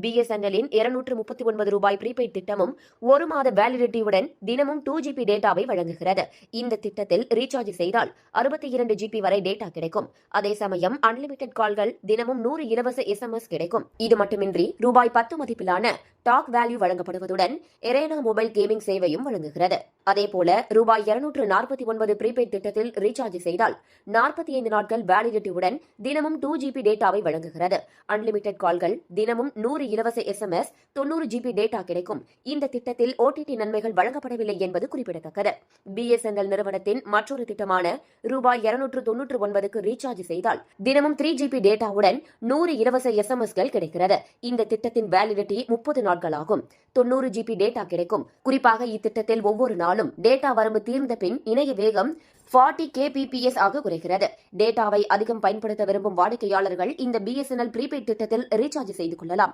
BSNL-இன் ₹239 prepaid திட்டமும் 1 மாத வேலிடிட்டியுடன் தினமும் 2GB டேட்டாவை வழங்குகிறது. இந்த திட்டத்தில் ரீசார்ஜ் செய்தால் 62GB வரை டேட்டா கிடைக்கும். அதே சமயம் அன்லிமிடெட் கால்கள், தினமும் 100 இலவச SMS கிடைக்கும். இது மட்டுமின்றி ₹10 மதிப்பிலான டாக் வேல்யூ வழங்கப்படுவதுடன் எரேனா மொபைல் கேமிங் சேவையும் வழங்குகிறது. அதேபோல ₹249 ப்ரீபெய்ட் திட்டத்தில் ரீசார்ஜ் செய்தால் 45 நாட்கள் வேலிடிட்டியுடன் தினமும் 2GB டேட்டாவை வழங்குகிறது. அன்லிமிடெட் கால்கள், தினமும் 100 இலவச SMS, 90GB டேட்டா கிடைக்கும். இந்த திட்டத்தில் OTT நன்மைகள் வழங்கப்படவில்லை என்பது குறிப்பிடத்தக்கது. BSNL நிறுவனத்தின் மற்றொரு திட்டமான ₹299க்கு ரீசார்ஜ் செய்தால் தினமும் 3GB டேட்டாவுடன் 100 இலவச SMSகள் கிடைக்கிறது. இந்த திட்டத்தின் வேலிடிட்டி 30 நாட்களாகும். 90GB டேட்டா கிடைக்கும். குறிப்பாக இத்திட்டத்தில் ஒவ்வொரு நாளும் டேட்டா வரம்பு தீர்ந்த பின் இணைய வேகம் 40 kbps ஆக குறைகிறது. டேட்டாவை அதிகம் பயன்படுத்த விரும்பும் வாடிக்கையாளர்கள் இந்த BSNL ப்ரீபெய்ட் திட்டத்தில் ரீசார்ஜ் செய்து கொள்ளலாம்.